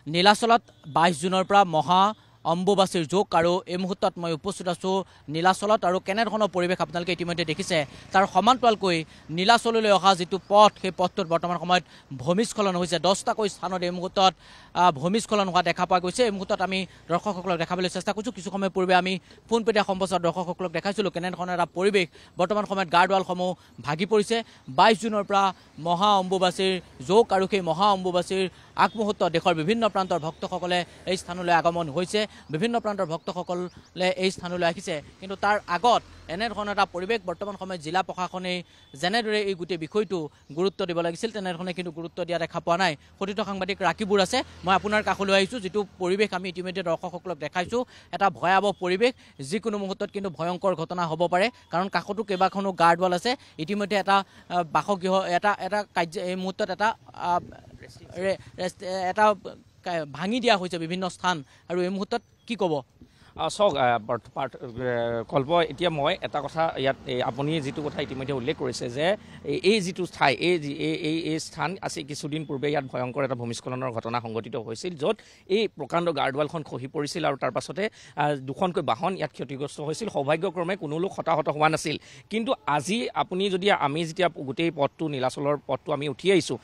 নীলাচলত 22 জুনৰ পৰা মহা অম্বুবাচীৰ যোগ আৰু এই মুহূৰ্তত মই উপস্থিত আছোঁ নীলাচলত আৰু কেনেধৰণৰ পৰিৱেশ আপোনালোকে ইতিমধ্যে দেখিছে তাৰ সমান্তৰালকৈ নীলাচললৈ অহা যিটো পথ সেই পথটোত বৰ্তমান সময়ত ভূমিস্খলন হৈছে 10টাকৈ স্থানত এই মুহূৰ্তত ভূমিস্খলন হোৱা দেখা পোৱা গৈছে এই মুহূৰ্তত আমি দৰ্শকসকলক দেখাবলৈ চেষ্টা কৰিছোঁ কিছু সময় পূৰ্বে আমি পোনপটীয়া সম্প্ৰচাৰ দৰ্শকসকলক দেখাইছিলোঁ কেনেধৰণৰ এটা পৰিৱেশ বৰ্তমান সময়ত গাৰ্ডৱালসমূহ ভাগি পৰিছে 22 জুনৰ পৰা মহা অম্বুবাচীৰ যোগ আৰু সেই মহা অম্বুবাচীৰ আগমুহূৰ্তত দেশৰ বিভিন্ন প্ৰান্তৰ ভক্তসকলে এই স্থানলৈ আগমন হৈছে বিভিন্ন প্ৰান্তৰ ভক্তসকলে এই স্থানলৈ আহিছে কিন্তু তাৰ আগত এনেধৰণৰ এটা পৰিৱেশ বৰ্তমান সময়ত জিলা প্ৰশাসনে যেনেদৰে এই গোটেই বিষয়টো গুৰুত্ব দিব লাগিছিল তেনেধৰণে কিন্তু গুৰুত্ব দিয়া দেখা পোৱা নাই কথিত সাংবাদিক ৰাকিবুৰ আছে মই আপোনাৰ কাষলৈ আহিছোঁ যিটো পৰিৱেশ আমি ইতিমধ্যে দৰ্শকসকলক দেখাইছোঁ এটা ভয়াৱহ পৰিৱেশ যিকোনো মুহূৰ্তত কিন্তু ভয়ংকৰ ঘটনা হ'ব পাৰে কাৰণ কাষতো কেইবাখনো গাৰ্ডৱাল আছে ইতিমধ্যে এটা বাসগৃহ এটা কাৰ্য এই মুহূৰ্তত এটা ভাঙি দিয়া হৈছে বিভিন্ন স্থান আৰু এই মুহূৰ্তত কি ক'ব চাওক কল্প এতিয়া মই এটা কথা ইয়াত আপুনি যিটো কথা ইতিমধ্যে উল্লেখ কৰিছে যে এই যিটো ঠাই এই স্থান আছে কিছুদিন পূৰ্বে ইয়াত ভয়ংকৰ এটা ভূমিস্খলনৰ ঘটনা সংঘটিত হৈছিল য'ত এই প্ৰকাণ্ড গাৰ্ডৱালখন খহি পৰিছিল আৰু তাৰ পাছতে দুখনকৈ বাহন ইয়াত ক্ষতিগ্ৰস্ত হৈছিল সৌভাগ্যক্ৰমে কোনো লোক হতাহত হোৱা নাছিল কিন্তু আজি আপুনি যদি আমি যেতিয়া গোটেই পথটো নীলাচলৰ পথটো আমি উঠি আহিছোঁ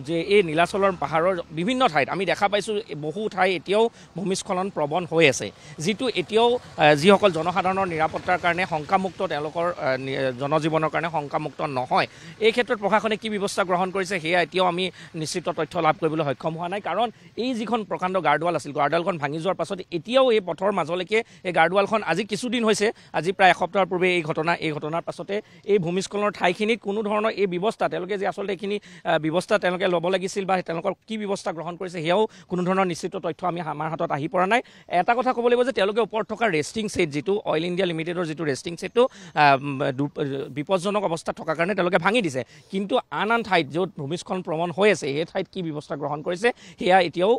যে এই নীলাচলৰ পাহাৰৰ বিভিন্ন ঠাইত আমি দেখা পাইছোঁ বহু ঠাই এতিয়াও ভূমিস্খলন প্ৰৱণ হৈ আছে এতিয়াও যিসকল জনসাধাৰণৰ নিৰাপত্তাৰ কাৰণে শংকামুক্ত তেওঁলোকৰ জনজীৱনৰ কাৰণে শংকামুক্ত নহয় এই ক্ষেত্ৰত প্ৰশাসনে কি ব্যৱস্থা গ্ৰহণ কৰিছে সেয়া এতিয়াও আমি নিশ্চিত তথ্য লাভ কৰিবলৈ সক্ষম হোৱা নাই কাৰণ এই যিখন প্ৰকাণ্ড গাৰ্ডৱাল আছিল গাৰ্ডৱালখন ভাঙি যোৱাৰ পাছত এতিয়াও এই পথৰ মাজলৈকে এই গাৰ্ডৱালখন আজি কিছুদিন হৈছে আজি প্ৰায় এসপ্তাহৰ পূৰ্বে এই ঘটনাৰ পাছতে এই ভূমিস্খলনৰ ঠাইখিনিত কোনো ধৰণৰ এই ব্যৱস্থা তেওঁলোকে যে আচলতে এইখিনি ব্যৱস্থা তেওঁলোকে ল'ব লাগিছিল বা তেওঁলোকৰ কি ব্যৱস্থা গ্ৰহণ কৰিছে সেয়াও কোনো ধৰণৰ নিশ্চিত তথ্য আমাৰ হাতত আহি পৰা নাই এটা কথা ক'ব লাগিব যে তেওঁলোকে ওপৰত থকা ৰেষ্টিং ছেট যিটো অইল ইণ্ডিয়া লিমিটেডৰ যিটো ৰেষ্টিং ছেটটো বিপদজনক অৱস্থাত থকাৰ কাৰণে তেওঁলোকে ভাঙি দিছে কিন্তু আন ঠাইত য'ত ভূমিস্খলন প্ৰৱণ হৈ আছে সেই ঠাইত কি ব্যৱস্থা গ্ৰহণ কৰিছে সেয়া এতিয়াও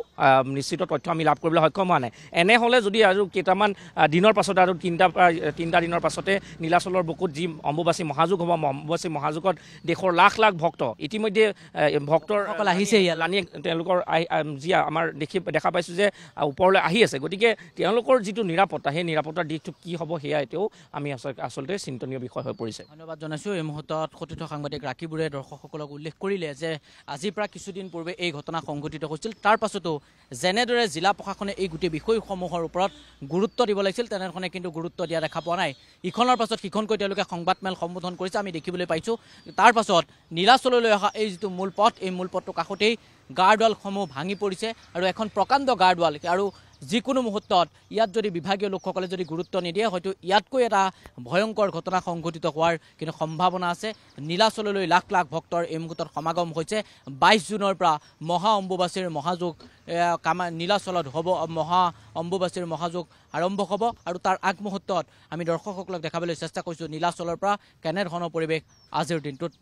নিশ্চিত তথ্য আমি লাভ কৰিবলৈ সক্ষম হোৱা নাই এনেহ'লে যদি আৰু কেইটামান দিনৰ পাছতে আৰু তিনিটা দিনৰ পাছতে নীলাচলৰ বুকুত যি অম্বুবাচী মহাযোগ হ'ব অম্বুবাচী মহাযোগত দেশৰ লাখ লাখ ভক্ত ইতিমধ্যে ভক্তসকল আহিছে লানিয়ে তেওঁলোকৰ যি আমাৰ দেখা পাইছোঁ যে ওপৰলৈ আহি আছে গতিকে তেওঁলোকৰ যিটো নিৰাপত্তা সেই নিৰাপত্তাৰ দিশটো কি হ'ব সেয়া এতিয়াও আমি আচলতে চিন্তনীয় বিষয় হৈ পৰিছে ধন্যবাদ জনাইছোঁ এই মুহূৰ্তত কথিত সাংবাদিক ৰাকিবুৰে দৰ্শকসকলক উল্লেখ কৰিলে যে আজিৰ পৰা কিছুদিন পূৰ্বে এই ঘটনা সংঘটিত হৈছিল তাৰ পাছতো যেনেদৰে জিলা প্ৰশাসনে এই গোটেই বিষয়সমূহৰ ওপৰত গুৰুত্ব দিব লাগিছিল তেনেধৰণে কিন্তু গুৰুত্ব দিয়া দেখা পোৱা নাই ইখনৰ পাছত সিখনকৈ তেওঁলোকে সংবাদমেল সম্বোধন কৰিছে আমি দেখিবলৈ পাইছোঁ তাৰ পাছত নীলাচললৈ অহা এই যিটো মূল পথ এই মূল পথটোৰ কাষতেই গাৰ্ডৱালসমূহ ভাঙি পৰিছে আৰু এখন প্ৰকাণ্ড গাৰ্ডৱাল আৰু যিকোনো মুহূৰ্তত ইয়াত যদি বিভাগীয় লোকসকলে যদি গুৰুত্ব নিদিয়ে হয়তো ইয়াতকৈ এটা ভয়ংকৰ ঘটনা সংঘটিত হোৱাৰ কিন্তু সম্ভাৱনা আছে নীলাচললৈ লাখ লাখ ভক্তৰ এই মুহূৰ্তত সমাগম হৈছে 22 জুনৰ পৰা মহা অম্বুবাচীৰ মহাযোগ নীলাচলত হ'ব মহা অম্বুবাচীৰ মহাযোগ আৰম্ভ হ'ব আৰু তাৰ আগমুহূৰ্তত আমি দৰ্শকসকলক দেখাবলৈ চেষ্টা কৰিছোঁ নীলাচলৰ পৰা কেনেধৰণৰ পৰিৱেশ আজিৰ দিনটোত